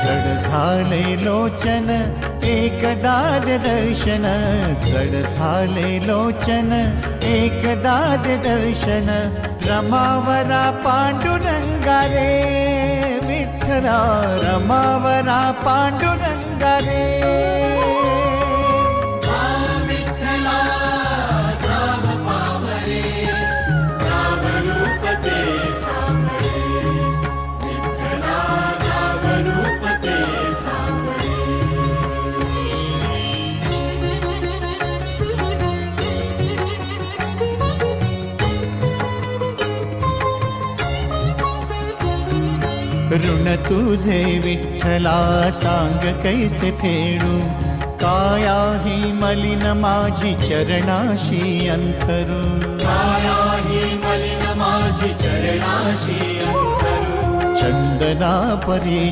जड झाले लोचन एकदा दर्शन, जड झाले लोचन एकदा दर्शन, रमावरा पांडुरंगा रे विठ्ठला, रमावरा पांडुरंगा रे। ऋण तुझे विठ्ठला सांग कैसे फेडू, काय आहे मलिन माझी चरणाशी अंतरू, काय आहे मलिन माझी चरणाशी अंतरू, चंदना परी